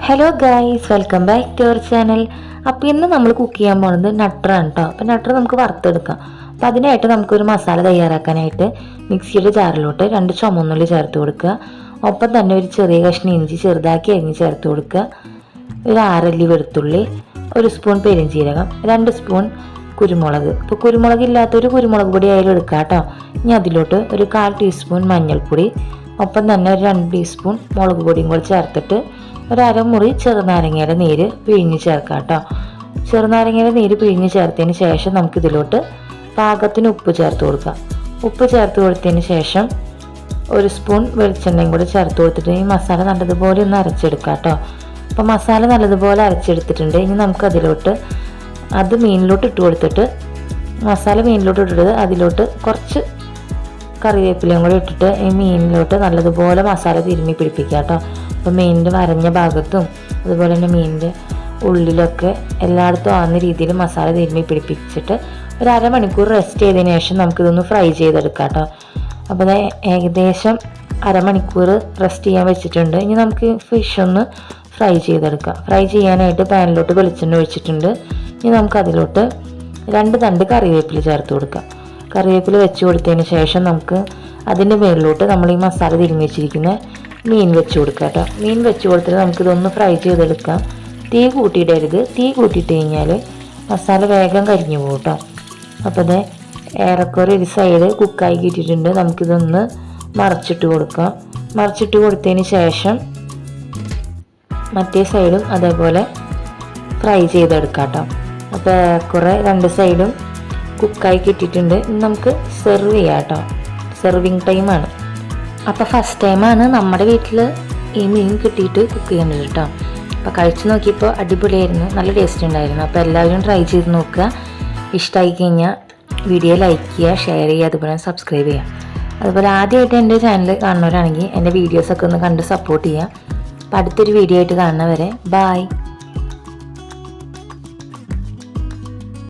Hello guys, welcome back to our channel. അപ്പോൾ ഇന്ന് നമ്മൾ കുക്ക് ചെയ്യാൻ പോകുന്നത് നട്ടറാണ് കേട്ടോ. അപ്പോൾ നട്ടർ നമുക്ക് വറുത്തെടുക്കാം. അപ്പോൾ അതിനായിട്ട് നമുക്കൊരു മസാല തയ്യാറാക്കാനായിട്ട് മിക്സിയുടെ ജാറിലോട്ട് 2 ചുമന്നുള്ളി ചേർത്ത് കൊടുക്കുക. ഒപ്പം തന്നെ ഒരു ചെറിയ കഷ്ണം ഇഞ്ചി ചെറുതാക്കി അരിഞ്ഞ് ചേർത്ത് കൊടുക്കുക. ഒരു 6 അല്ലി വെളുത്തുള്ളി, 1 സ്പൂൺ പെരുംജീരകം, 2 സ്പൂൺ കുരുമുളക്. ഇപ്പോൾ കുരുമുളക് ഇല്ലാത്തൊരു കുരുമുളക് പൊടി ആയാലും എടുക്കാം കേട്ടോ. ഇനി അതിലോട്ട് ഒരു 1/4 ടീസ്പൂൺ മഞ്ഞൾപ്പൊടി, ഒപ്പം തന്നെ ഒരു 2 ടീസ്പൂൺ മുളക് പൊടിയും കൂടി ചേർത്തിട്ട് ഒരു അരമുറി ചെറുനാരങ്ങയുടെ നീര് പിഴിഞ്ഞ് ചേർക്കാം കേട്ടോ. ചെറുനാരങ്ങയുടെ നീര് പിഴിഞ്ഞ് ചേർത്തതിന് ശേഷം നമുക്കിതിലോട്ട് പാകത്തിന് ഉപ്പ് ചേർത്ത് കൊടുക്കാം. ഉപ്പ് ചേർത്ത് കൊടുത്തതിന് ശേഷം 1 സ്പൂൺ വെളിച്ചെണ്ണയും കൂടി ചേർത്ത് കൊടുത്തിട്ട് ഈ മസാല നല്ലതുപോലെ ഒന്ന് അരച്ചെടുക്കാം കേട്ടോ. അപ്പോൾ മസാല നല്ലതുപോലെ അരച്ചെടുത്തിട്ടുണ്ട്. ഇനി നമുക്കതിലോട്ട് അത് മീനിലോട്ട് ഇട്ട് കൊടുത്തിട്ട് മസാല മീനിലോട്ട് ഇട്ടിട്ട് അതിലോട്ട് കുറച്ച് കറിവേപ്പിലയും കൂടി ഇട്ടിട്ട് ഈ മീനിലോട്ട് നല്ലതുപോലെ മസാല തിരുമ്മി പിടിപ്പിക്കുക കേട്ടോ. അപ്പോൾ മീനിൻ്റെ വരഞ്ഞ ഭാഗത്തും അതുപോലെ തന്നെ മീനിൻ്റെ ഉള്ളിലൊക്കെ എല്ലായിടത്തും ആവുന്ന രീതിയിൽ മസാല തിരുമ്മി പിടിപ്പിച്ചിട്ട് ഒരു അരമണിക്കൂർ റെസ്റ്റ് ചെയ്തതിന് ശേഷം നമുക്കിതൊന്ന് ഫ്രൈ ചെയ്തെടുക്കാം കേട്ടോ. അപ്പോൾ ഏകദേശം അരമണിക്കൂർ റെസ്റ്റ് ചെയ്യാൻ വെച്ചിട്ടുണ്ട്. ഇനി നമുക്ക് ഫിഷ് ഒന്ന് ഫ്രൈ ചെയ്തെടുക്കാം. ഫ്രൈ ചെയ്യാനായിട്ട് പാനിലോട്ട് വെളിച്ചെണ്ണ ഒഴിച്ചിട്ടുണ്ട്. ഇനി നമുക്കതിലോട്ട് 2 തണ്ട് കറിവേപ്പില ചേർത്ത് കൊടുക്കാം. കറിവേപ്പില വെച്ച് കൊടുത്തതിന് ശേഷം നമുക്ക് അതിൻ്റെ മുകളിലോട്ട് നമ്മൾ ഈ മസാല തിരുമ്മി വെച്ചിരിക്കുന്ന മീൻ വെച്ച് കൊടുക്കാം കേട്ടോ. മീൻ വെച്ച് കൊടുത്തിട്ട് നമുക്കിതൊന്ന് ഫ്രൈ ചെയ്തെടുക്കാം. തീ കൂട്ടിയിടരുത്. തീ കൂട്ടിയിട്ട് കഴിഞ്ഞാൽ മസാല വേഗം കരിഞ്ഞു പോകും കേട്ടോ. അപ്പോൾ ഇത് ഏറെക്കുറെ ഒരു സൈഡ് കുക്കായി കിട്ടിയിട്ടുണ്ട്. നമുക്കിതൊന്ന് മറച്ചിട്ട് കൊടുക്കാം. മറച്ചിട്ട് കൊടുത്തതിന് ശേഷം മറ്റേ സൈഡും അതേപോലെ ഫ്രൈ ചെയ്തെടുക്കാം കേട്ടോ. അപ്പോൾ ഏറെക്കുറെ 2 സൈഡും കുക്കായി കിട്ടിയിട്ടുണ്ട്. നമുക്ക് സെർവ് ചെയ്യാം കേട്ടോ. സെർവിങ് ടൈമാണ്. അപ്പോൾ ഫസ്റ്റ് ടൈമാണ് നമ്മുടെ വീട്ടിൽ ഈ മീൻ കിട്ടിയിട്ട് കുക്ക് ചെയ്യുന്നത് കേട്ടോ. അപ്പോൾ കഴിച്ച് നോക്കിയപ്പോൾ അടിപൊളിയായിരുന്നു, നല്ല ടേസ്റ്റ് ഉണ്ടായിരുന്നു. അപ്പോൾ എല്ലാവരും ട്രൈ ചെയ്ത് നോക്കുക. ഇഷ്ടമായി കഴിഞ്ഞാൽ വീഡിയോ ലൈക്ക് ചെയ്യുക, ഷെയർ ചെയ്യുക, അതുപോലെ സബ്സ്ക്രൈബ് ചെയ്യുക. അതുപോലെ ആദ്യമായിട്ട് എൻ്റെ ചാനൽ കാണുന്നവരാണെങ്കിൽ എൻ്റെ വീഡിയോസൊക്കെ ഒന്ന് കണ്ട് സപ്പോർട്ട് ചെയ്യുക. അപ്പോൾ അടുത്തൊരു വീഡിയോ ആയിട്ട് കാണുന്നവരെ ബായ്.